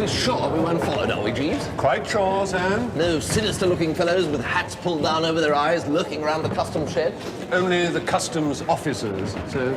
sure we weren't followed, are we, Jeeves? Quite sure, sir. No sinister-looking fellows with hats pulled down over their eyes lurking around the customs shed? Only the customs officers, sir.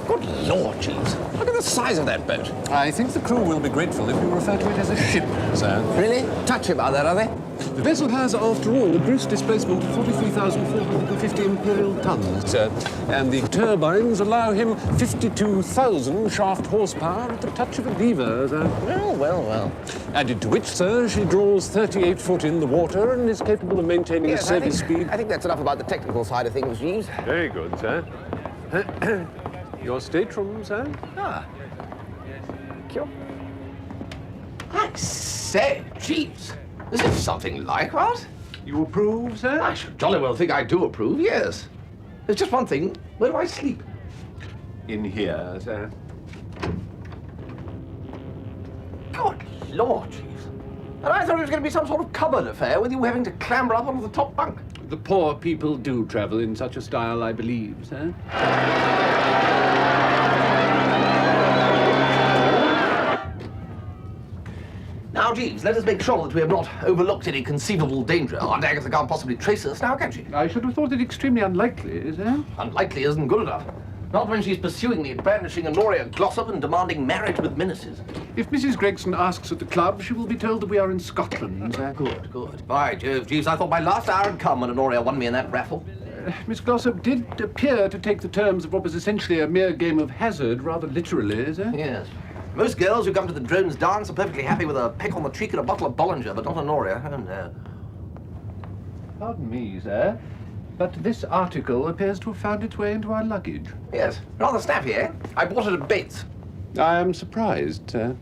Good Lord, Jeeves. Look at the size of that boat. I think the crew will be grateful if you refer to it as a ship, sir. Really? Touchy about that, are they? The vessel has, after all, a gross displacement of 43,450 imperial tons, sir. And the turbines allow him 52,000 shaft horsepower at the touch of a lever, sir. Well, well, well. Added to which, sir, she draws 38 foot in the water and is capable of maintaining a service speed. I think that's enough about the technical side of things, Jeeves. Very good, sir. Your stateroom, sir? Ah. Sure. I say, Jeeves, this is something like what? You approve, sir? I should jolly well think I do approve, yes. There's just one thing. Where do I sleep? In here, sir. Good Lord, Jeeves. And I thought it was going to be some sort of cupboard affair with you having to clamber up onto the top bunk. The poor people do travel in such a style, I believe, sir. Now, Jeeves, let us make sure that we have not overlooked any conceivable danger. Aunt Agatha can't possibly trace us now, can she? I should have thought it extremely unlikely, sir. Unlikely isn't good enough. Not when she's pursuing me, brandishing Honoria Glossop and demanding marriage with menaces. If Mrs. Gregson asks at the club, she will be told that we are in Scotland, sir. Good, good. By Jove, Jeeves, I thought my last hour had come when Honoria won me in that raffle. Miss Glossop did appear to take the terms of what was essentially a mere game of hazard rather literally, sir. Yes. Most girls who come to the drones dance are perfectly happy with a peck on the cheek and a bottle of Bollinger, but not Honoria. Oh, no. Pardon me, sir, but this article appears to have found its way into our luggage. Yes. Rather snappy, eh? I bought it at Bates. I am surprised, sir.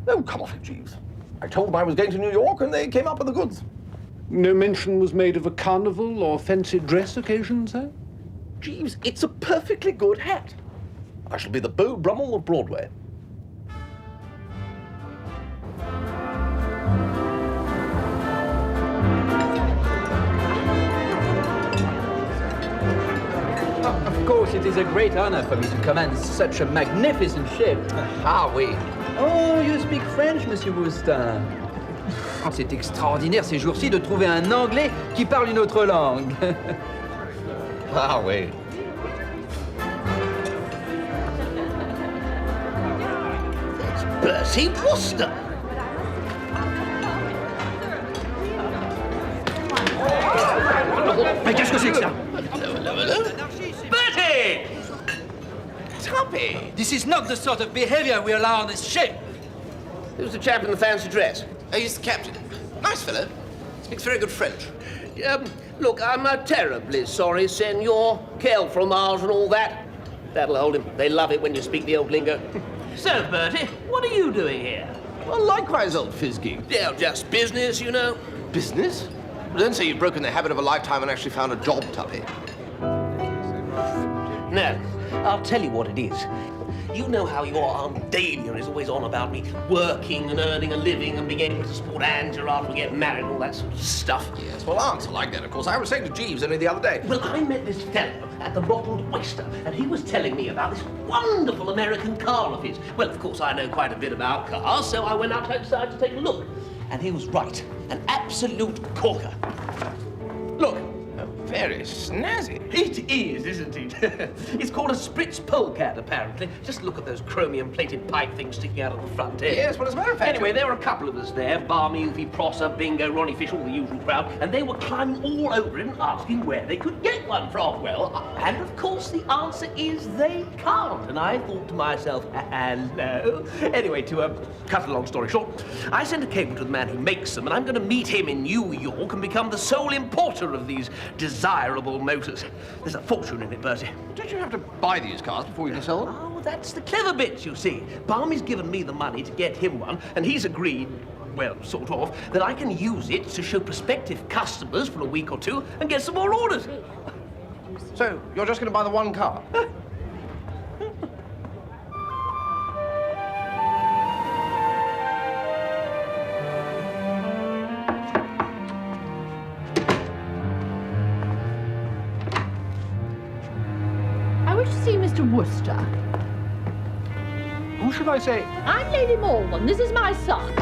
Oh, come off it, Jeeves. I told them I was going to New York and they came up with the goods. No mention was made of a carnival or fancy dress occasion, sir? Jeeves, it's a perfectly good hat. I shall be the Beau Brummel of Broadway. Of course, it is a great honor for me to command such a magnificent ship. Ah, oui. Oh, you speak French, Monsieur Wooster. Oh, c'est extraordinaire ces jours-ci de trouver un Anglais qui parle une autre langue. Ah, oui. That's Bertie Wooster. Mais qu'est-ce que c'est que ça? Bertie! Tuppy! This is not the sort of behavior we allow on this ship. Who's the chap in the fancy dress? Oh, he's the captain. Nice fellow. Speaks very good French. Look, I'm terribly sorry, senor. Quel fromage and all that. That'll hold him. They love it when you speak the old lingo. So, Bertie, what are you doing here? Well, likewise, old Fizzgig. Yeah, just business, you know. Business? Don't say you've broken the habit of a lifetime and actually found a job, Tuppy. No, I'll tell you what it is. You know how your Aunt Dahlia is always on about me working and earning a living and being able to support Angela after we get married and all that sort of stuff. Yes, well, aunts are like that, of course. I was saying to Jeeves only the other day. Well, I met this fellow at the Bottled Oyster, and he was telling me about this wonderful American car of his. Well, of course, I know quite a bit about cars, so I went outside to take a look. And he was right. An absolute corker. Look. Very snazzy. It is, isn't it? It's called a Spritz polecat, apparently. Just look at those chromium-plated pipe things sticking out of the front end. Yes, well, as a matter of fact... Anyway, there were a couple of us there. Barmy, Oofy, Prosser, Bingo, Ronnie Fish, all the usual crowd. And they were climbing all over it and asking where they could get one from. Well, and of course the answer is they can't. And I thought to myself, hello. Anyway, to cut a long story short, I sent a cable to the man who makes them, and I'm going to meet him in New York and become the sole importer of these desirable motors. There's a fortune in it, Bertie. Don't you have to buy these cars before you can sell them? Oh, that's the clever bit, you see. Barmy's given me the money to get him one, and he's agreed, well, sort of, that I can use it to show prospective customers for a week or two and get some more orders. So, you're just going to buy the one car? Mr. Wooster. Who should I say? I'm Lady Malvern. This is my son.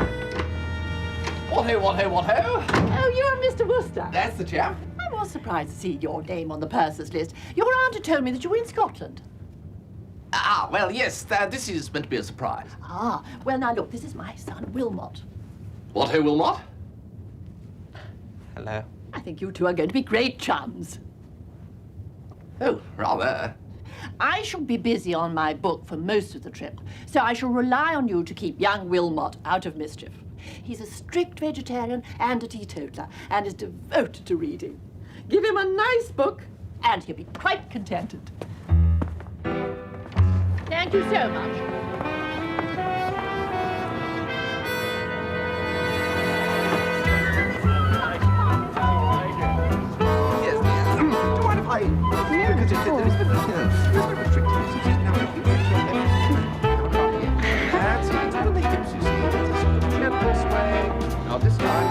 What-ho? Oh, you're Mr. Wooster. That's the chap. I was surprised to see your name on the purser's list. Your aunt had told me that you were in Scotland. Ah, well, yes, this is meant to be a surprise. Ah, well, now look, this is my son, Wilmot. What-ho, Wilmot? Hello. I think you two are going to be great chums. Oh, rather. I shall be busy on my book for most of the trip, so I shall rely on you to keep young Wilmot out of mischief. He's a strict vegetarian and a teetotaller, and is devoted to reading. Give him a nice book, and he'll be quite contented. Thank you so much. Yes, dear. Do you mind if I... No, because there is a bit of restrictions. That's it. It's one of the hips, you see. It's a sort of gentle sway. Now, this time...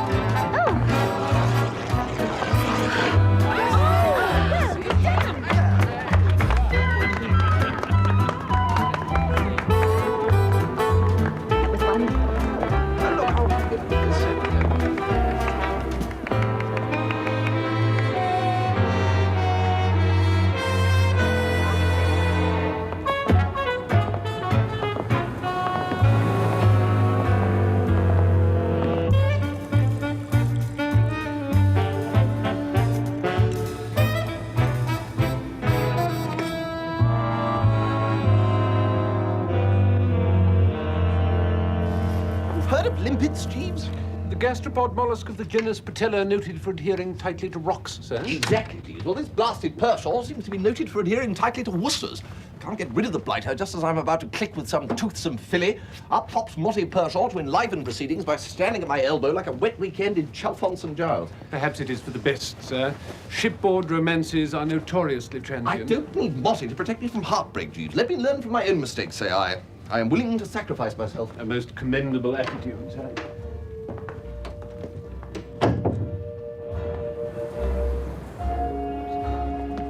Limpets, Jeeves? The gastropod mollusk of the genus Patella noted for adhering tightly to rocks, sir. Exactly, Jeeves. Well, this blasted Pershaw seems to be noted for adhering tightly to Woosters. Can't get rid of the blighter just as I'm about to click with some toothsome filly. Up pops Motty Pershaw to enliven proceedings by standing at my elbow like a wet weekend in Chalfont St. Giles. Perhaps it is for the best, sir. Shipboard romances are notoriously transient. I don't need Motty to protect me from heartbreak, Jeeves. Let me learn from my own mistakes, say I. I am willing to sacrifice myself. A most commendable attitude, sir.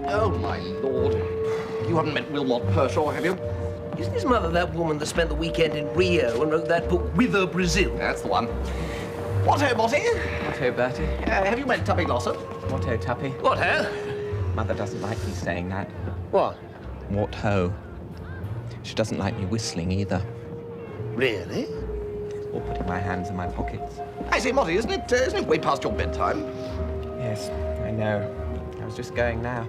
Oh, my Lord. You haven't met Wilmot Pershaw, have you? Isn't his mother that woman that spent the weekend in Rio and wrote that book, Whither Brazil? That's the one. What-ho, Motty? What-ho, Bertie? Have you met Tuppy Glossop? What-ho, Tuppy? What, hell? Mother doesn't like me saying that. What? What-ho. She doesn't like me whistling either. Really? Or putting my hands in my pockets. I say, Motty, isn't it way past your bedtime? Yes, I know. I was just going now.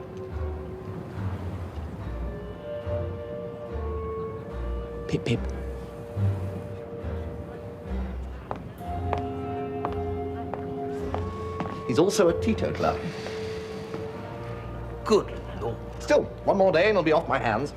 Pip, pip. He's also a teetotaller. Good Lord. Still, one more day and he'll be off my hands.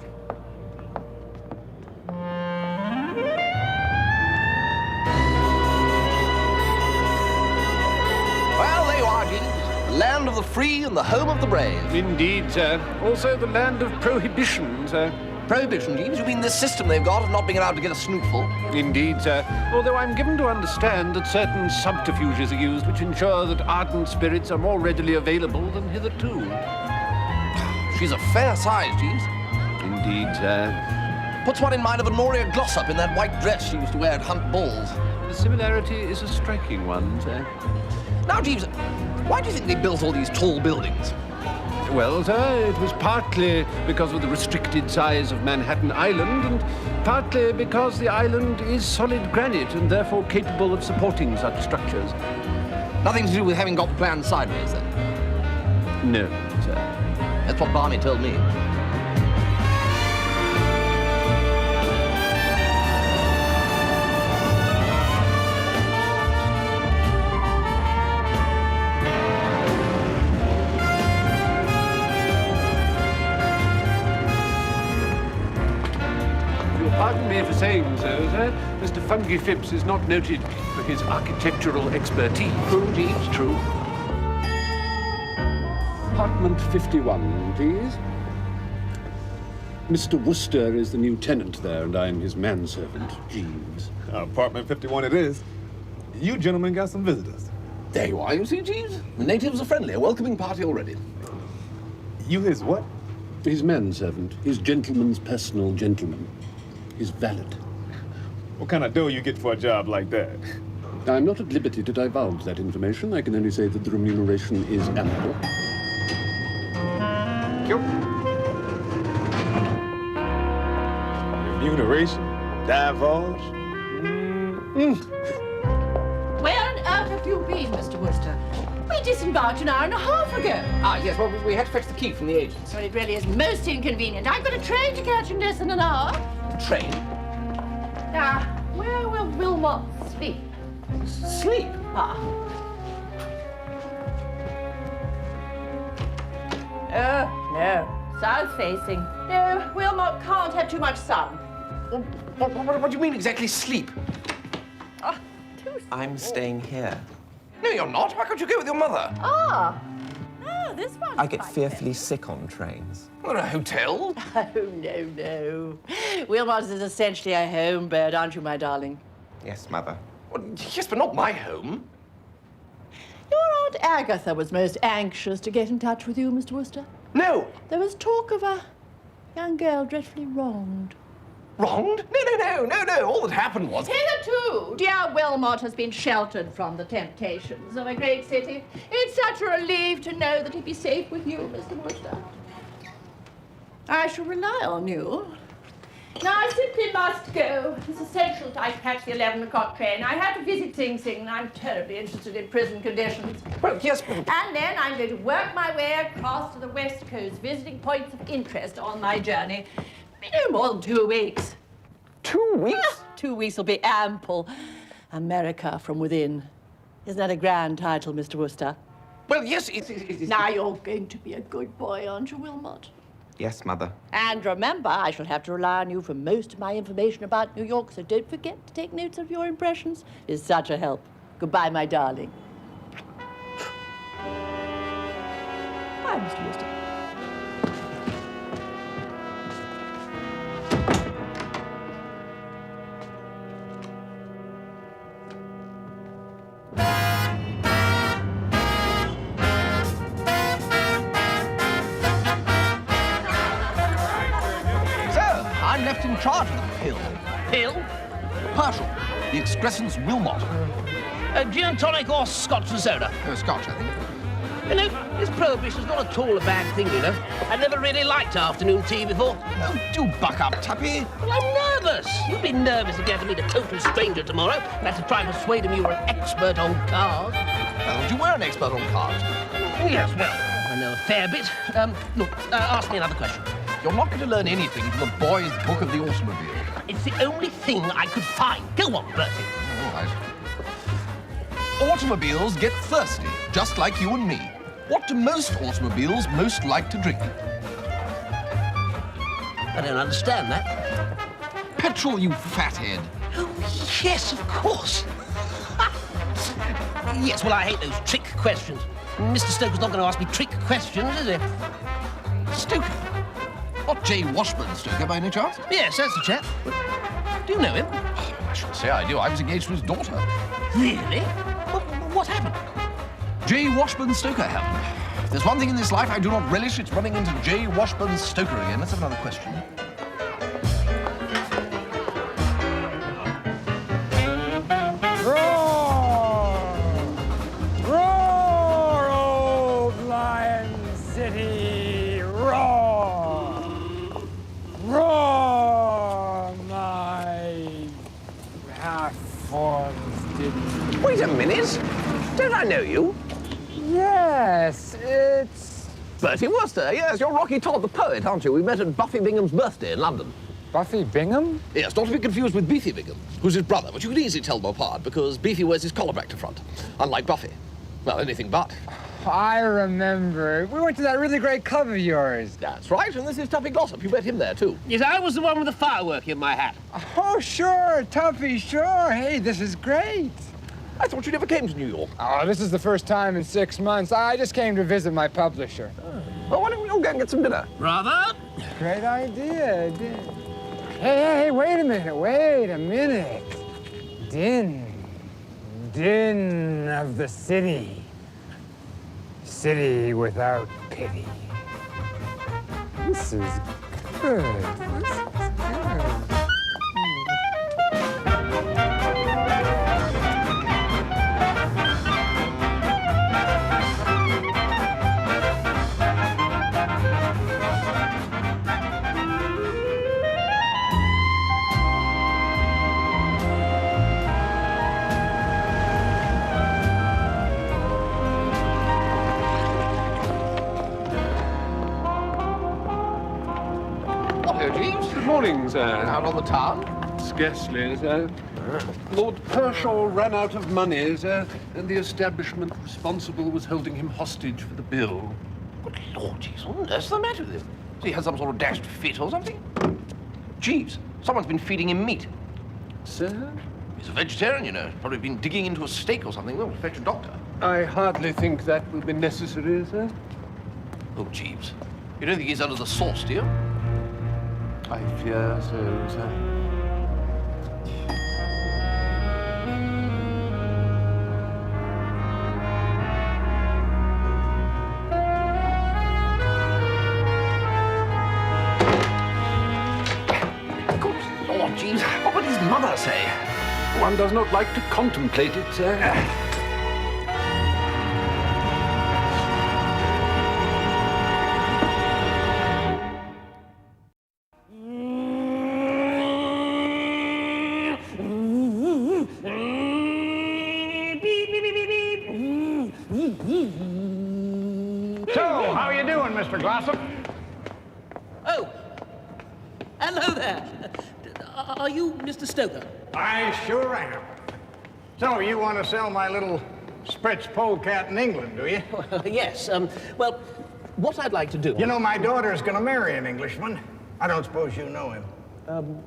Well, there you are, Jeeves. The land of the free and the home of the brave. Indeed, sir. Also the land of prohibition, sir. Prohibition, Jeeves? You mean this system they've got of not being allowed to get a snootful? Indeed, sir. Although I'm given to understand that certain subterfuges are used which ensure that ardent spirits are more readily available than hitherto. She's a fair size, Jeeves. Indeed, sir. Puts one in mind of Honoria Glossop in that white dress she used to wear at Hunt Balls. The similarity is a striking one, sir. Now, Jeeves, why do you think they built all these tall buildings? Well, sir, it was partly because of the restricted size of Manhattan Island, and partly because the island is solid granite and therefore capable of supporting such structures. Nothing to do with having got planned sideways, then? No, sir. That's what Barney told me. Pardon me for saying so, sir. Mr. Fungi Phipps is not noted for his architectural expertise. True, Jeeves, true. Apartment 51, please. Mr. Wooster is the new tenant there, and I'm his manservant, Jeeves. Apartment 51 it is. You gentlemen got some visitors. There you are, you see, Jeeves. The natives are friendly, a welcoming party already. You his what? His manservant, his gentleman's personal gentleman, his valet. What kind of dough you get for a job like that? I'm not at liberty to divulge that information. I can only say that the remuneration is ample. Yep. Remuneration? Divulge? Where on earth have you been, Mr. Wooster? We disembarked an hour and a half ago. Ah, yes, well, we had to fetch the key from the agents. Well, it really is most inconvenient. I've got a train to catch in less than an hour. Train? Now, where will Wilmot sleep? Sleep? Ah. Oh, no. South facing. No, Wilmot can't have too much sun. What do you mean exactly, sleep? Ah, I'm staying here. No, you're not. Why can't you go with your mother? Ah. Oh, this one. I get fearfully sick on trains. Or a hotel? Oh, no. Wilmot is essentially a home bird, aren't you, my darling? Yes, Mother. Well, yes, but not my home. Your Aunt Agatha was most anxious to get in touch with you, Mr. Wooster. No. There was talk of a young girl dreadfully wronged. Wronged? No. All that happened was... Hitherto, dear Wilmot has been sheltered from the temptations of a great city. It's such a relief to know that he'd be safe with you, Mr. Wooster. I shall rely on you. Now, I simply must go. It's essential that I catch the 11 o'clock train. I have to visit Sing Sing, and I'm terribly interested in prison conditions. Well, yes, but... And then I'm going to work my way across to the West Coast, visiting points of interest on my journey. No more than 2 weeks. 2 weeks? 2 weeks will be ample. America from within. Isn't that a grand title, Mr. Wooster? Well, yes, it's... Now you're going to be a good boy, aren't you, Wilmot? Yes, Mother. And remember, I shall have to rely on you for most of my information about New York, so don't forget to take notes of your impressions. It's such a help. Goodbye, my darling. Bye, Mr. Wooster. Left in charge of the pill. Pill? Partial. The excrescence Wilmot. Gin and tonic or Scotch and soda? Scotch, I think. You know, this prohibition's not at all a bad thing, you know. I've never really liked afternoon tea before. Oh, do buck up, Tuppy. Well, I'm nervous. You'll be nervous if you have to meet a total stranger tomorrow and have to try and persuade him you're an expert on cards. Well, you were an expert on cards. Yes, well, I know a fair bit. Look, ask me another question. You're not going to learn anything from the boy's book of the automobile. It's the only thing I could find. Go on, Bertie. All right. Automobiles get thirsty, just like you and me. What do most automobiles most like to drink? I don't understand that. Petrol, you fathead. Oh, yes, of course. Yes, well, I hate those trick questions. Mr. Stoker's not going to ask me trick questions, is he? Stoker? Not J. Washburn Stoker, by any chance? Yes, that's the chap. Do you know him? I should say I do. I was engaged to his daughter. Really? What happened? J. Washburn Stoker happened. If there's one thing in this life I do not relish, it's running into J. Washburn Stoker again. Let's have another question. Roar, old Lion City, roar! Roar, my half-forms didn't... Wait a minute. Don't I know you? Yes, it's... Bertie Wooster, yes, you're Rocky Todd the poet, aren't you? We met at Buffy Bingham's birthday in London. Buffy Bingham? Yes, not to be confused with Beefy Bingham, who's his brother, but you can easily tell them apart because Beefy wears his collar back to front, unlike Buffy. Well, anything but. I remember. We went to that really great club of yours. That's right, and this is Tuppy Glossop. You met him there, too. Yes, I was the one with the firework in my hat. Oh, sure, Tuppy, sure. Hey, this is great. I thought you never came to New York. Oh, this is the first time in 6 months. I just came to visit my publisher. Well, why don't we all go and get some dinner? Brother? Great idea. Hey, wait a minute. Din of the city. City without pity. This is good. morning, sir. Out on the town? Scarcely, sir. Lord Pershaw ran out of money, sir, and the establishment responsible was holding him hostage for the bill. Good Lord, Jeeves, what on earth's the matter with him? Has he had some sort of dashed fit or something? Jeeves, someone's been feeding him meat. Sir? He's a vegetarian, you know. Probably been digging into a steak or something. We'll fetch a doctor. I hardly think that will be necessary, sir. Oh, Jeeves, you don't think he's under the sauce, do you? I fear so, sir. Jeeves, what would his mother say? One does not like to contemplate it, sir. So, how are you doing, Mr. Glossop? Oh, hello there. Are you Mr. Stoker? I sure am. So, you want to sell my little Spritz polecat in England, do you? Yes. Well, what I'd like to do... You know, my daughter's going to marry an Englishman. I don't suppose you know him.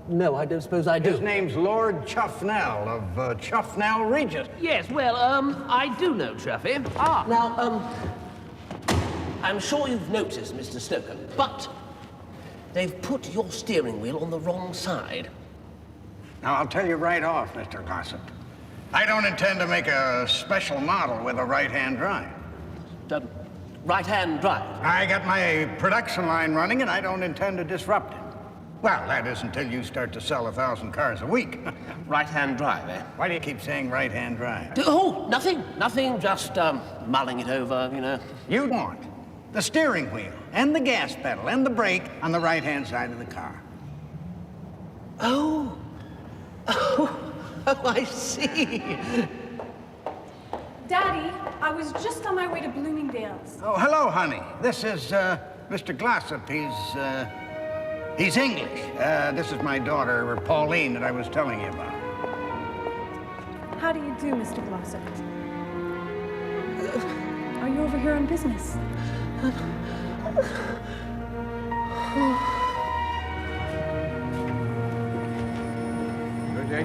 No, I don't suppose I do. His name's Lord Chuffnell of Chuffnell Regis. Yes, well, I do know Tuppy. Ah. Now, I'm sure you've noticed, Mr. Stoker, but they've put your steering wheel on the wrong side. Now, I'll tell you right off, Mr. Glossop. I don't intend to make a special model with a right-hand drive. Right-hand drive? I got my production line running, and I don't intend to disrupt it. Well, that is until you start to sell 1,000 cars a week. Right-hand drive, eh? Why do you keep saying right-hand drive? Oh, nothing, just mulling it over, you know. You want the steering wheel and the gas pedal and the brake on the right-hand side of the car. Oh, I see. Daddy, I was just on my way to Bloomingdale's. Oh, hello, honey. This is Mr. Glossop. He's English. This is my daughter, Pauline, that I was telling you about. How do you do, Mr. Glossop? Are you over here on business?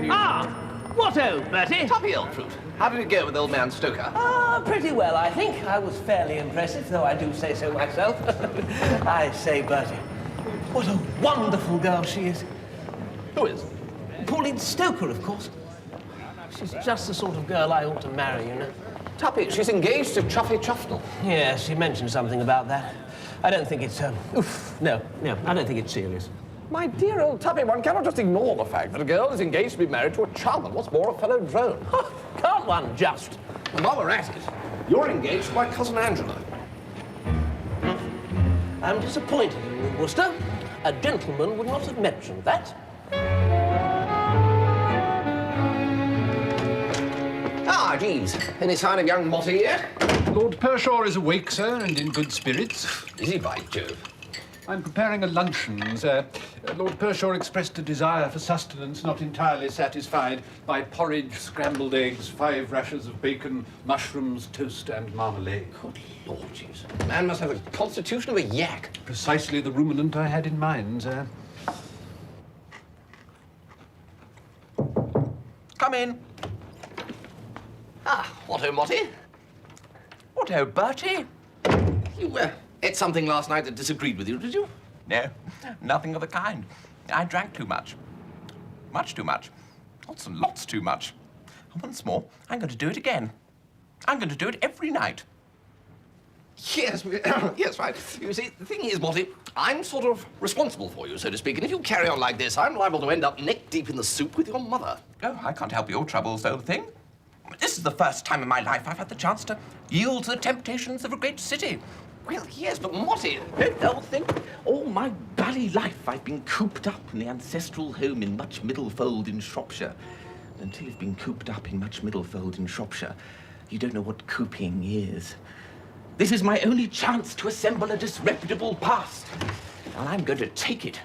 Ah! What ho, Bertie? Tuppy, old fruit. How did it go with old man Stoker? Pretty well, I think. I was fairly impressive, though I do say so myself. I say, Bertie, what a wonderful girl she is. Who is? Pauline Stoker, of course. She's just the sort of girl I ought to marry, you know. Tuppy, she's engaged to Chuffy Chuffnell. Yes, she mentioned something about that. I don't think it's, no, I don't think it's serious. My dear old Tuppy, one cannot just ignore the fact that a girl is engaged to be married to a chum, and what's more, a fellow drone. Can't one just? Well, while we're at it, you're engaged to my cousin Angela. I'm disappointed in you, Wooster. A gentleman would not have mentioned that. Ah, Jeeves. Any sign of young Motty yet? Lord Pershaw is awake, sir, and in good spirits. Is he, by Jove? I'm preparing a luncheon, sir. Lord Pershaw expressed a desire for sustenance not entirely satisfied by porridge, scrambled eggs, 5 rashers of bacon, mushrooms, toast, and marmalade. Good Lord, Jeeves. The man must have the constitution of a yak. Precisely the ruminant I had in mind, sir. Come in. Ah, what ho, Motty? What ho, Bertie? You, ate something last night that disagreed with you, did you? No, nothing of the kind. I drank too much. Much too much. Lots and lots too much. And once more, I'm going to do it again. I'm going to do it every night. Yes, yes, right. You see, the thing is, Motty, I'm sort of responsible for you, so to speak, and if you carry on like this, I'm liable to end up neck deep in the soup with your mother. Oh, I can't help your troubles, old thing. This is the first time in my life I've had the chance to yield to the temptations of a great city. Well, yes, but Motty... Don't think. All my bally life I've been cooped up in the ancestral home in Much Middlefold in Shropshire. Until you've been cooped up in Much Middlefold in Shropshire, you don't know what cooping is. This is my only chance to assemble a disreputable past, and I'm going to take it.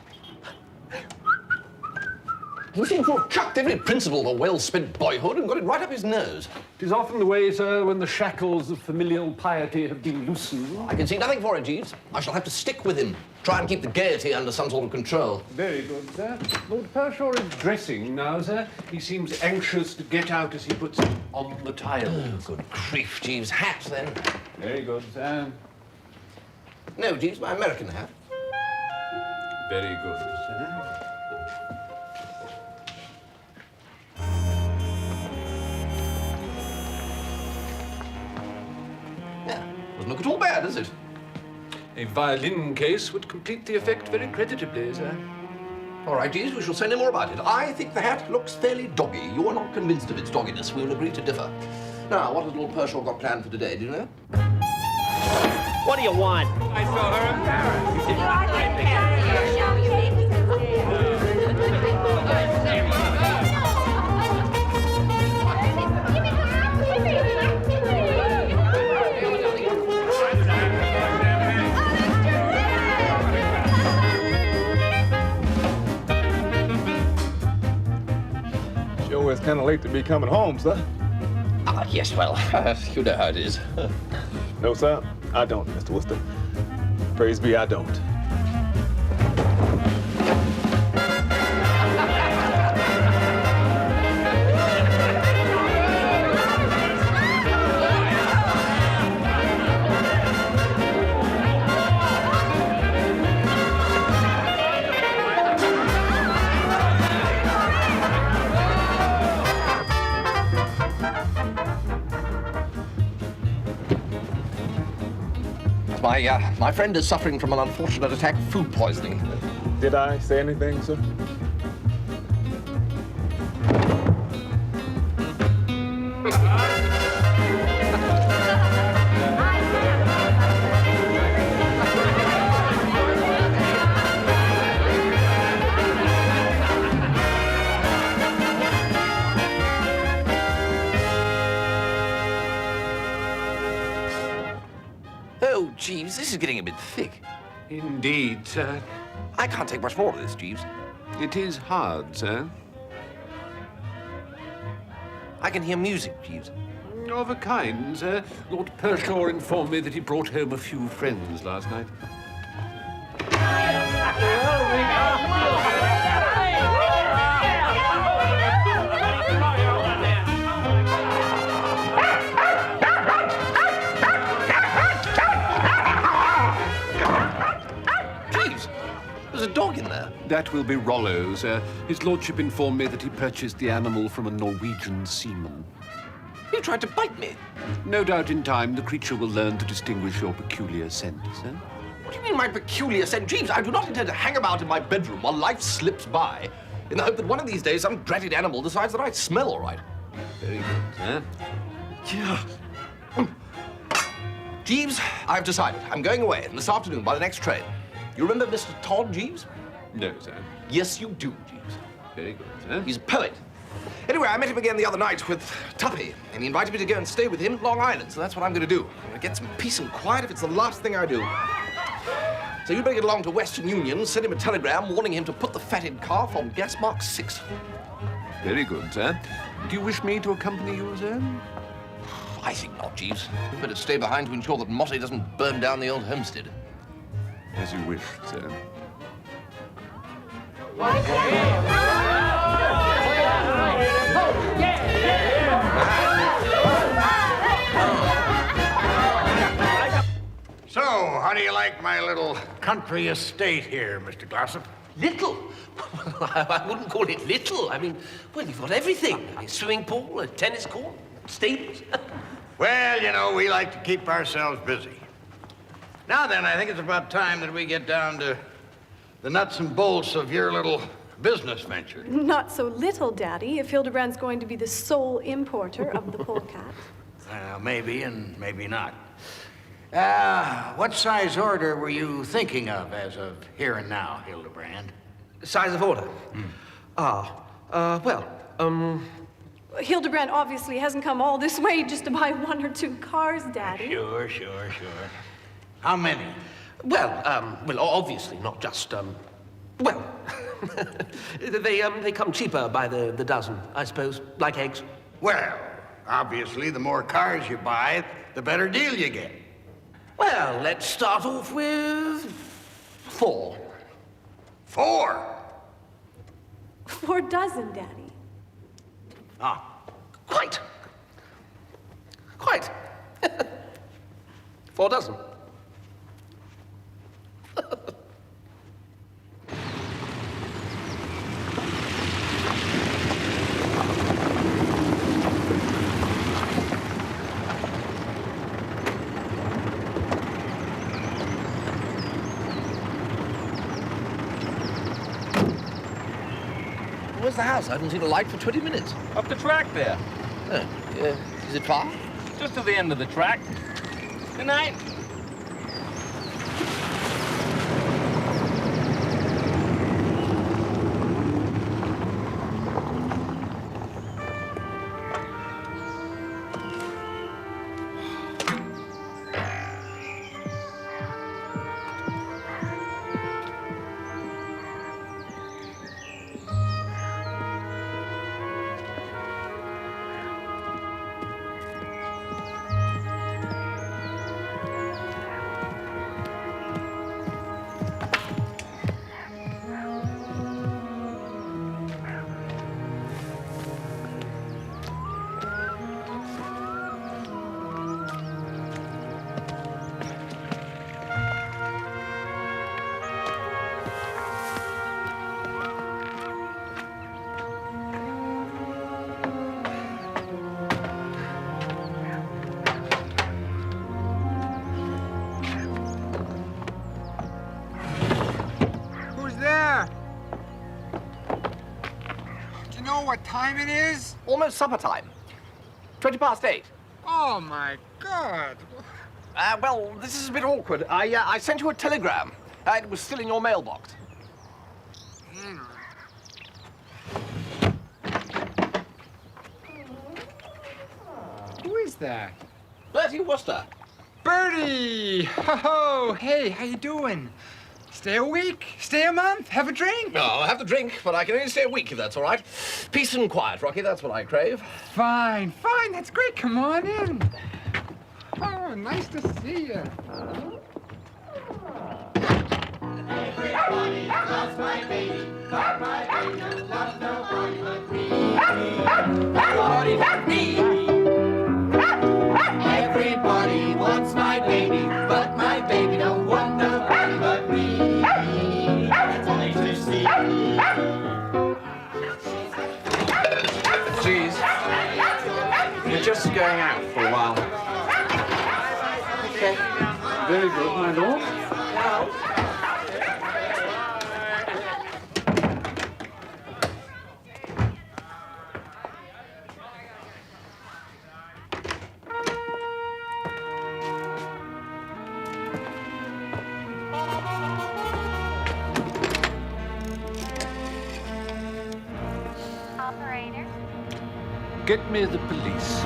He seems to have chucked every principle of a well-spent boyhood and got it right up his nose. It is often the way, sir, when the shackles of familial piety have been loosened. I can see nothing for it, Jeeves. I shall have to stick with him. Try and keep the gaiety under some sort of control. Very good, sir. Lord Pershaw is dressing now, sir. He seems anxious to get out, as he puts it, on the tiles. Oh, good grief, Jeeves. Hat, then. Very good, sir. No, Jeeves, my American hat. Very good, sir. Yeah, doesn't look at all bad, does it? A violin case would complete the effect very creditably, sir. All right, Jeeves, we shall say no more about it. I think the hat looks fairly doggy. You are not convinced of its dogginess. We'll agree to differ. Now, what has Lord Pershaw got planned for today, do you know? What do you want? I saw her in Sure, it's kind of late to be coming home, sir. Ah, yes, well, you know how it is. No, sir, I don't, Mr. Wooster. Praise be, I don't. My friend is suffering from an unfortunate attack of food poisoning. Did I say anything, sir? Oh, Jeeves, this is getting a bit thick. Indeed, sir. I can't take much more of this, Jeeves. It is hard, sir. I can hear music, Jeeves. Of a kind, sir. Lord Pershaw informed me that he brought home a few friends last night. There's a dog in there. That will be Rollo, sir. His lordship informed me that he purchased the animal from a Norwegian seaman. He tried to bite me. No doubt in time the creature will learn to distinguish your peculiar scent, sir. What do you mean, my peculiar scent? Jeeves, I do not intend to hang about in my bedroom while life slips by, in the hope that one of these days some dratted animal decides that I smell all right. Very good, sir. Yeah. Jeeves, I've decided. I'm going away this afternoon by the next train. You remember Mr. Todd, Jeeves? No, sir. Yes, you do, Jeeves. Very good, sir. He's a poet. Anyway, I met him again the other night with Tuppy, and he invited me to go and stay with him at Long Island, so that's what I'm going to do. I'm going to get some peace and quiet if it's the last thing I do. So you'd better get along to Western Union, send him a telegram warning him to put the fatted calf on gas mark 6. Very good, sir. Do you wish me to accompany you, sir? I think not, Jeeves. You'd better stay behind to ensure that Motti doesn't burn down the old homestead. As you wish, sir. So, how do you like my little country estate here, Mr. Glossop? Little? I wouldn't call it little. I mean, well, you've got everything. A swimming pool, a tennis court, stables. Well, you know, we like to keep ourselves busy. Now then, I think it's about time that we get down to the nuts and bolts of your little business venture. Not so little, Daddy, if Hildebrand's going to be the sole importer of the polecat. Maybe and maybe not. What size order were you thinking of as of here and now, Hildebrand? Size of order? Hildebrand obviously hasn't come all this way just to buy 1 or 2 cars, Daddy. Sure. How many? Well, obviously not just, They come cheaper by the dozen, I suppose, like eggs. Well, obviously, the more cars you buy, the better deal you get. Well, let's start off with 4. 4? 4 dozen, Daddy. Ah, Quite. 4 dozen. Where's the house? I haven't seen a light for 20 minutes. Up the track there. Oh, is it far? Just to the end of the track. Good night. What time it is? Almost supper time. 20 past 8. Oh, my God. Well, this is a bit awkward. I sent you a telegram. It was still in your mailbox. Who is that? Bertie Wooster. Bertie! Ho-ho! Hey, how you doing? Stay a week? Stay a month? Have a drink? No, I'll have the drink, but I can only stay a week if that's all right. Peace and quiet, Rocky, that's what I crave. Fine, fine, that's great. Come on in. Oh, nice to see you. Everybody loves my baby, but my baby loves nobody but me. Nobody but me. Everybody wants my baby, but my baby don't want nobody but me. That's all they to see. Jeeves, we're just going out for a while. Okay. Very good, my lord. Operator. Get me the police.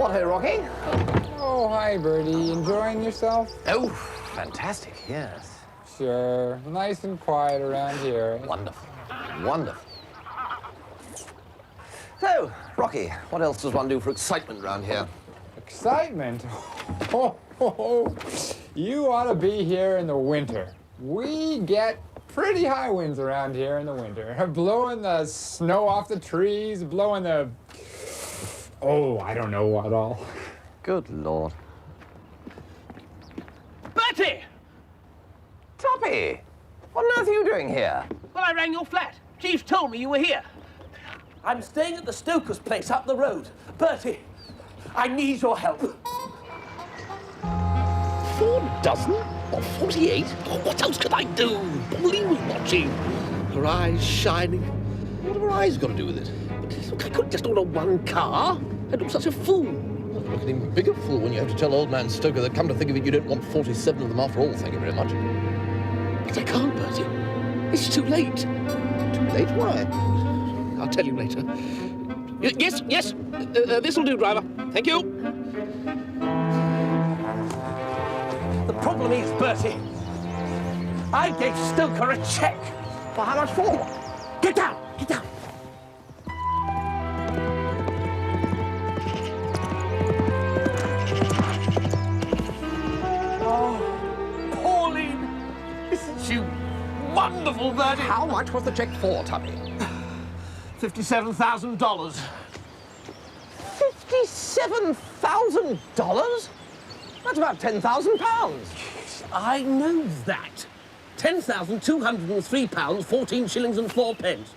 What, hey, Rocky? Oh, hi, Bertie. Enjoying yourself? Oh, fantastic, yes. Sure. Nice and quiet around here. Wonderful. Wonderful. So, Rocky, what else does one do for excitement around here? Excitement? Oh, you ought to be here in the winter. We get pretty high winds around here in the winter. Blowing the snow off the trees, blowing the... Oh, I don't know what all. Good Lord. Bertie! Tuppy! What on earth are you doing here? Well, I rang your flat. Jeeves told me you were here. I'm staying at the Stoker's place up the road. Bertie, I need your help. 4 dozen? Or 48? Oh, what else could I do? Pauline was watching. Her eyes shining. What have her eyes got to do with it? But I couldn't just order 1 car. I'd look such a fool. Well, look an even bigger fool when you have to tell old man Stoker that, come to think of it, you don't want 47 of them after all, thank you very much. But I can't, Bertie. It's too late. Too late? Why? I'll tell you later. Yes. This'll do, driver. Thank you. The problem is, Bertie, I gave Stoker a check. For how much for? Get down, get down. Oh, Pauline, isn't you wonderful, Bertie? How much was the check for, Tuppy? $57,000. $57,000? That's about £10,000. I know that. £10,203, 14 shillings and 4 pence.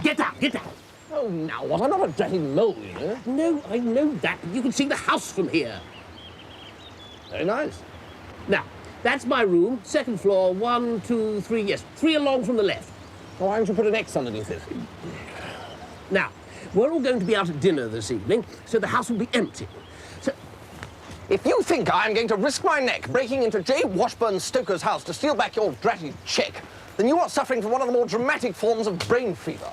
Get down, get down. Oh, now what? I'm not a dirty mole, you know. No, I know that, but you can see the house from here. Very nice. Now, that's my room, 2nd floor, 1, 2, 3, yes, 3 along from the left. Oh, why don't you put an X underneath it? Now, we're all going to be out at dinner this evening, so the house will be empty. So, if you think I'm going to risk my neck breaking into J. Washburn Stoker's house to steal back your dratty check, then you are suffering from one of the more dramatic forms of brain fever.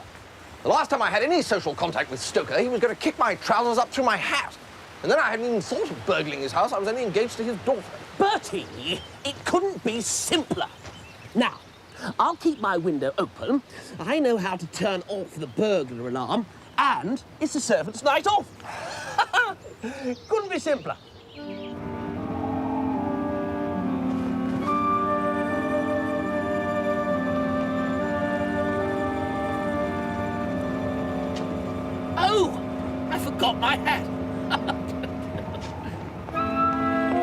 The last time I had any social contact with Stoker, he was going to kick my trousers up through my hat. And then I hadn't even thought of burgling his house. I was only engaged to his daughter. Bertie, it couldn't be simpler. Now, I'll keep my window open. I know how to turn off the burglar alarm, and it's the servants' night off. Couldn't be simpler. Oh, I forgot my hat.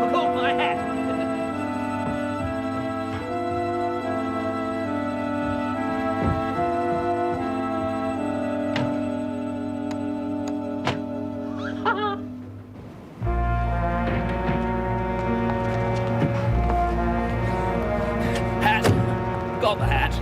Forgot my hat. Got the hat.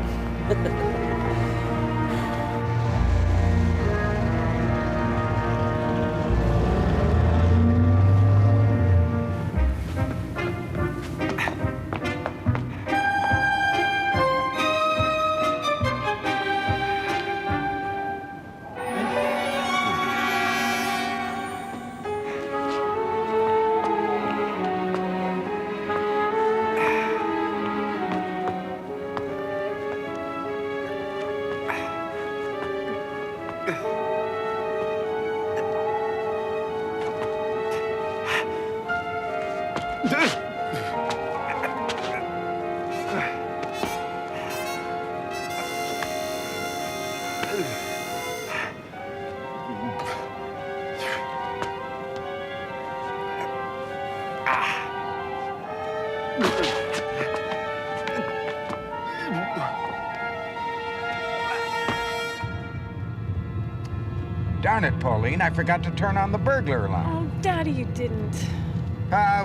Darn it, Pauline, I forgot to turn on the burglar alarm. Oh, Daddy, you didn't.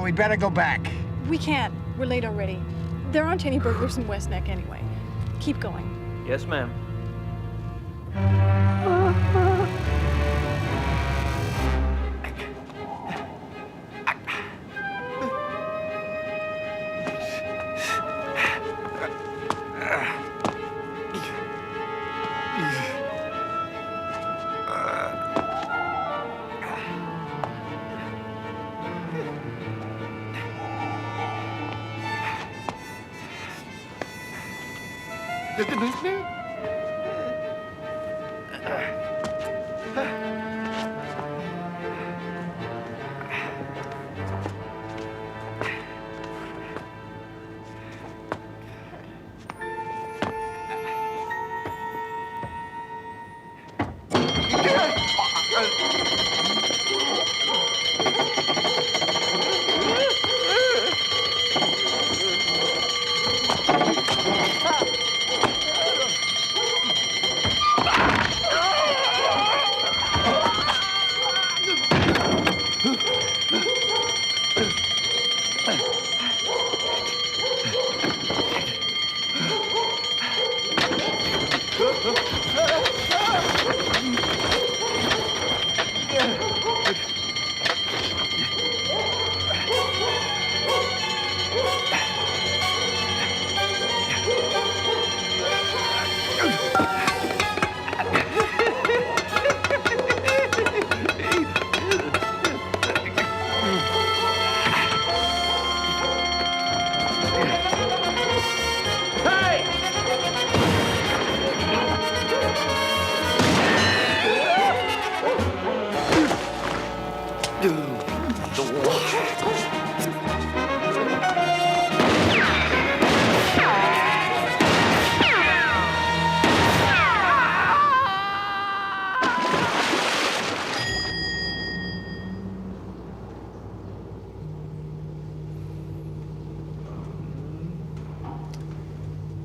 We'd better go back. We can't. We're late already. There aren't any burglars in West Neck anyway. Keep going. Yes, ma'am.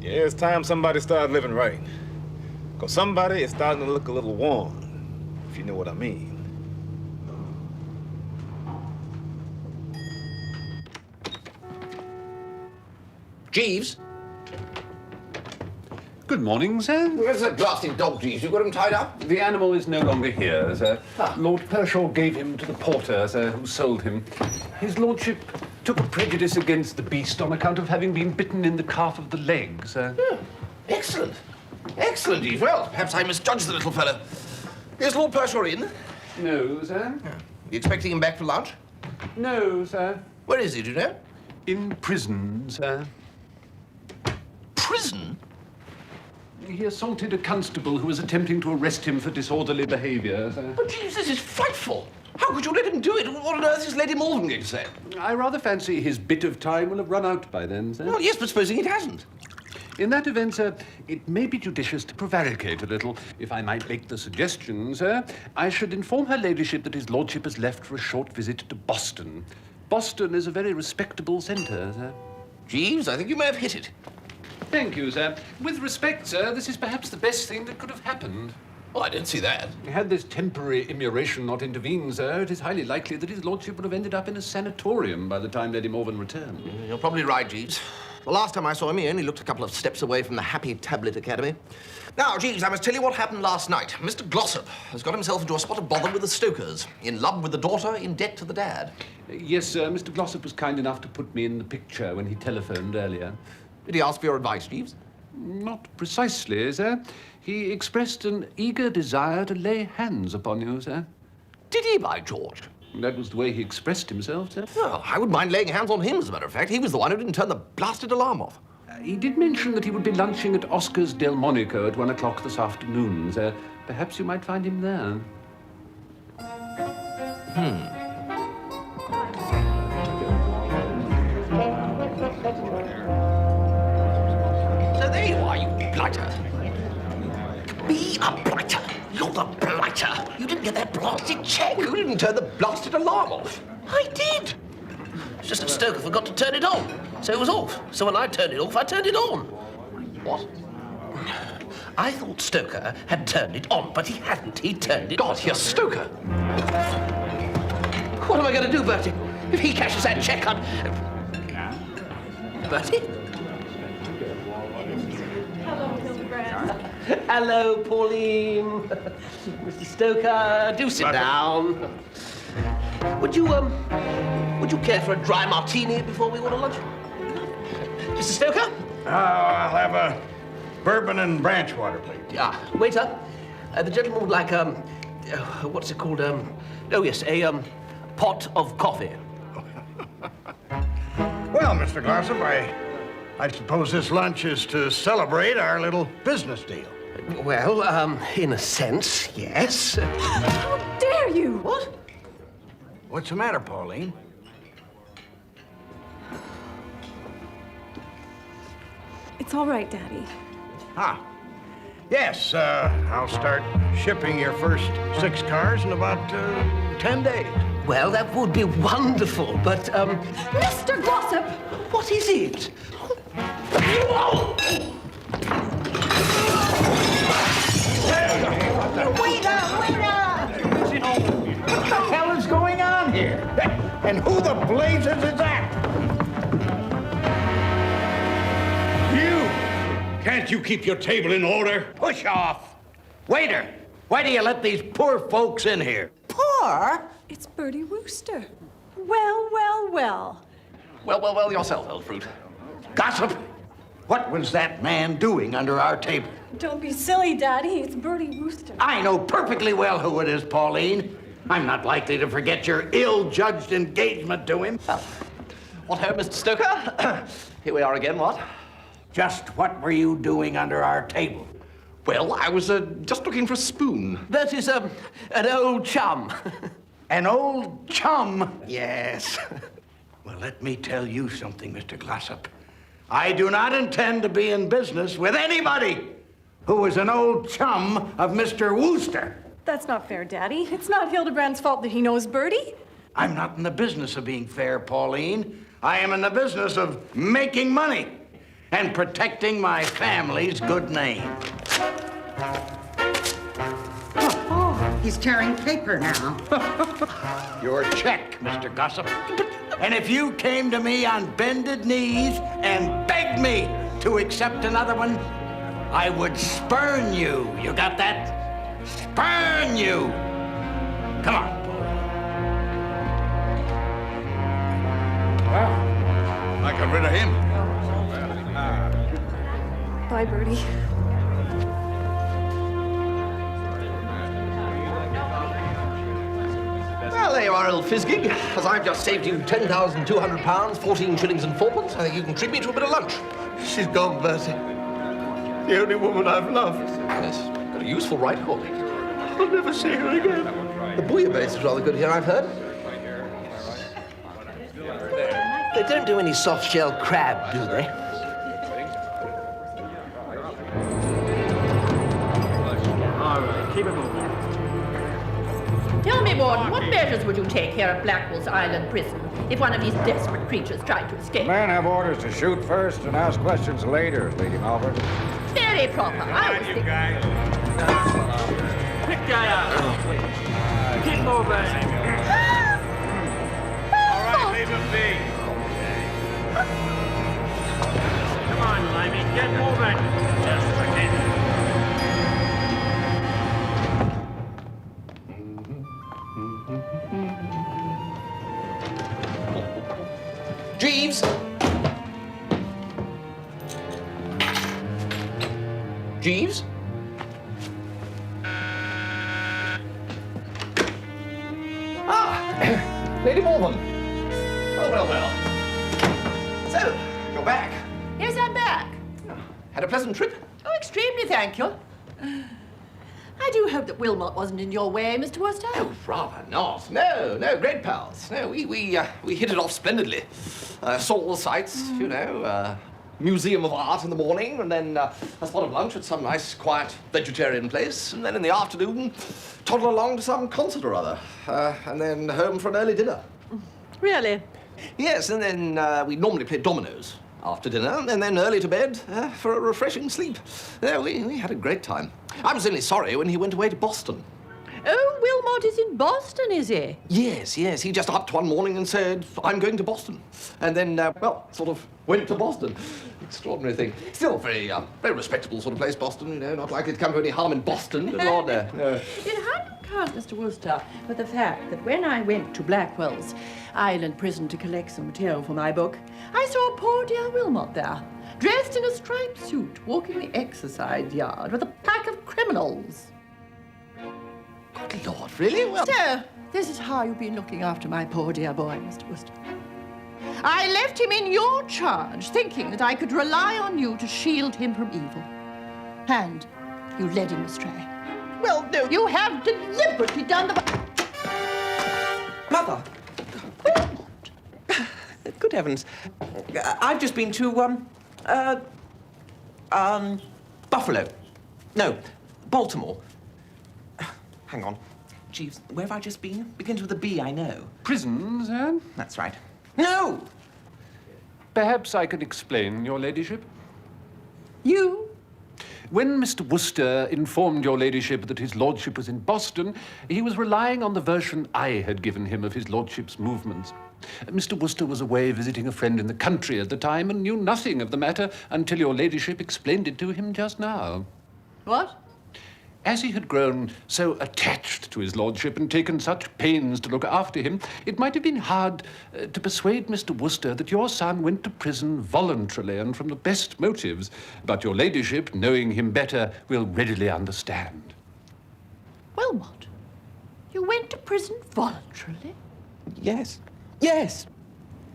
Yeah, it's time somebody started living right. Because somebody is starting to look a little worn, if you know what I mean. Jeeves? Good morning, sir. Where's that blasted dog, Jeeves? You got him tied up? The animal is no longer here, sir. Lord Pershaw gave him to the porter, sir, who sold him. His lordship took a prejudice against the beast on account of having been bitten in the calf of the leg, sir. Yeah. Excellent. Excellent, Jeeves. Well, perhaps I misjudged the little fellow. Is Lord Pershaw in? No, sir. You expecting him back for lunch? No, sir. Where is he, do you know? In prison, sir. Prison? He assaulted a constable who was attempting to arrest him for disorderly behaviour, sir. But, Jeeves, this is frightful. How could you let him do it? What on earth is Lady Malvern going to say? I rather fancy his bit of time will have run out by then, sir. Well, yes, but supposing it hasn't. In that event, sir, it may be judicious to prevaricate a little. If I might make the suggestion, sir, I should inform her ladyship that his lordship has left for a short visit to Boston. Boston is a very respectable centre, sir. Jeeves, I think you may have hit it. Thank you, sir. With respect, sir, this is perhaps the best thing that could have happened. Well, I didn't see that. Had this temporary immuration not intervened, sir, it is highly likely that his lordship would have ended up in a sanatorium by the time Lady Malvern returned. You're probably right, Jeeves. The last time I saw him, he only looked a couple of steps away from the Happy Tablet Academy. Now, Jeeves, I must tell you what happened last night. Mr. Glossop has got himself into a spot of bother with the Stokers. In love with the daughter, in debt to the dad. Yes, sir. Mr. Glossop was kind enough to put me in the picture when he telephoned earlier. Did he ask for your advice, Jeeves? Not precisely, sir. He expressed an eager desire to lay hands upon you, sir. Did he, by George? That was the way he expressed himself, sir. Well, I wouldn't mind laying hands on him, as a matter of fact. He was the one who didn't turn the blasted alarm off. He did mention that he would be lunching at Oscar's Delmonico at 1 o'clock this afternoon, sir. Perhaps you might find him there. So there you are, you blighter. Be a blighter. You're the blighter. You didn't get that blasted check. You didn't turn the blasted alarm off. I did. It's just that Stoker forgot to turn it on, so it was off. So when I turned it off, I turned it on. What? I thought Stoker had turned it on, but he hadn't. He turned it God, here's Stoker. What am I going to do, Bertie? If he cashes that check, I'm... Bertie? Hello, Hildebrand. Hello, Pauline. Mr. Stoker, do sit down. Would you care for a dry martini before we order lunch? Mr. Stoker? I'll have a bourbon and branch water, please. Yeah, waiter. The gentleman would like, what's it called? Oh, yes, a pot of coffee. Well, Mr. Glossop, I I suppose this lunch is to celebrate our little business deal. Well, in a sense, yes. How dare you? What? What's the matter, Pauline? It's all right, Daddy. Ah. Yes, I'll start shipping your first 6 cars in about 10 days. Well, that would be wonderful, but, Mr. Glossop! what is it? What the hell is going on here? And who the blazes is that? You! Can't you keep your table in order? Push off! Waiter, why do you let these poor folks in here? Poor? It's Bertie Wooster. Well, well, well. Well, yourself, old fruit. Gossip! What was that man doing under our table? Don't be silly, Daddy. It's Bertie Wooster. I know perfectly well who it is, Pauline. I'm not likely to forget your ill-judged engagement to him. What ho, Mr. Stoker? Here we are again, what? Just what were you doing under our table? Well, I was just looking for a spoon. That is, an old chum. An old chum? Yes. Well, let me tell you something, Mr. Glossop. I do not intend to be in business with anybody who is an old chum of Mr. Wooster. That's not fair, Daddy. It's not Hildebrand's fault that he knows Bertie. I'm not in the business of being fair, Pauline. I am in the business of making money and protecting my family's good name. Oh, he's tearing paper now. Your check, Mr. Gossip. And if you came to me on bended knees and begged me to accept another one, I would spurn you. You got that? Spurn you! Come on. Well, I got rid of him. Bye, Bertie. Well, there you are, old Fizzgig. As I've just saved you £10,200, 14 shillings and 4pence, I think you can treat me to a bit of lunch. She's gone, Bertie. The only woman I've loved. Yes, got a useful right hook. I'll never see her again. The bouillabaisse is rather good here, I've heard. They don't do any soft-shell crab, do they? All right, keep it moving. Tell me, Warden, what measures would you take here at Blackwell's Island prison if one of these desperate creatures tried to escape? Men have orders to shoot first and ask questions later, Lady Malvern. Very proper. I was thinking... Pick guy up. Keep moving. All right, leave him be. Come on, Limey, get moving. Just a minute. Jeeves! Jeeves? Lady Malvern. Well. So, you're back. Yes, I'm back. Had a pleasant trip? Oh, extremely, thank you. I do hope that Wilmot wasn't in your way, Mr. Wooster. Oh, rather not. No, great pals. No, we hit it off splendidly. Saw all the sights, you know, Museum of Art in the morning, and then a spot of lunch at some nice, quiet vegetarian place, and then in the afternoon, toddle along to some concert or other, and then home for an early dinner. Really? Yes, and then we normally play dominoes after dinner, and then early to bed for a refreshing sleep. We had a great time. I was only sorry when he went away to Boston. Oh, Wilmot is in Boston, is he? Yes. He just upped one morning and said, I'm going to Boston. And then, sort of went to Boston. Extraordinary thing. Still very respectable sort of place, Boston, you know, not likely to come to any harm in Boston. But Lord, no. It hadn't occurred, Mr. Wooster, but the fact that when I went to Blackwell's Island prison to collect some material for my book, I saw poor dear Wilmot there, dressed in a striped suit, walking the exercise yard with a pack of criminals. Good Lord, really? Well... So, this is how you've been looking after my poor dear boy, Mr. Wooster. I left him in your charge, thinking that I could rely on you to shield him from evil. And you led him astray. Well, no, you have deliberately done the... Mother! Good heavens. I've just been to, Buffalo. No, Baltimore. Hang on. Jeeves, where have I just been? Begins with a B, I know. Prisons, eh? That's right. No! Perhaps I could explain, your ladyship. You? When Mr. Wooster informed your ladyship that his lordship was in Boston, he was relying on the version I had given him of his lordship's movements. Mr. Wooster was away visiting a friend in the country at the time and knew nothing of the matter until your ladyship explained it to him just now. What? As he had grown so attached to his lordship and taken such pains to look after him, it might have been hard to persuade Mr. Wooster that your son went to prison voluntarily and from the best motives. But your ladyship, knowing him better, will readily understand. Wilmot, you went to prison voluntarily? Yes. Yes.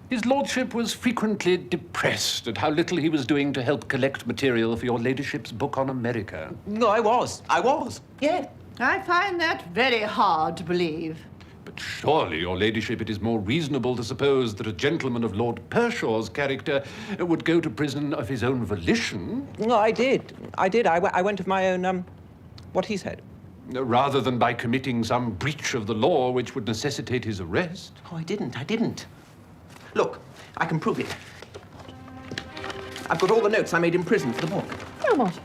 His lordship was frequently depressed at how little he was doing to help collect material for your ladyship's book on America. No, I was. Yeah. I find that very hard to believe. But surely, your ladyship, it is more reasonable to suppose that a gentleman of Lord Pershaw's character would go to prison of his own volition. No, I did. I went of my own, what he said. Rather than by committing some breach of the law which would necessitate his arrest. Oh, I didn't. Look, I can prove it. I've got all the notes I made in prison for the book. Wilmot,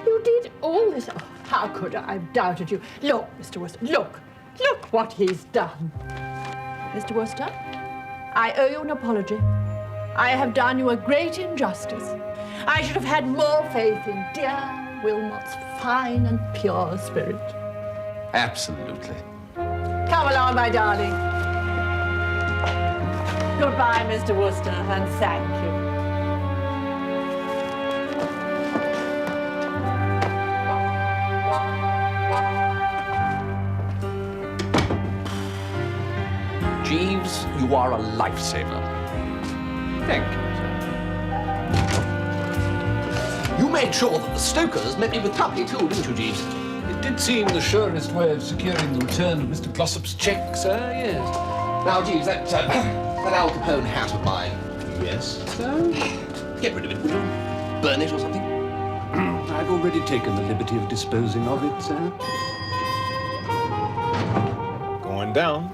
you did all this. Oh, how could I have doubted you? Look, Mr. Wooster, look. Look what he's done. Mr. Wooster, I owe you an apology. I have done you a great injustice. I should have had more faith in dear Wilmot's fine and pure spirit. Absolutely. Come along, my darling. Goodbye, Mr. Wooster, and thank you. Jeeves, you are a lifesaver. Thank you, sir. You made sure that the Stokers met me with Tuppy, too, didn't you, Jeeves? It did seem the surest way of securing the return of Mr. Glossop's cheque, sir, yes. Now, Jeeves, that Al Capone hat of mine. Yes, sir? Get rid of it, will you? Burn it or something? I've already taken the liberty of disposing of it, sir. Going down.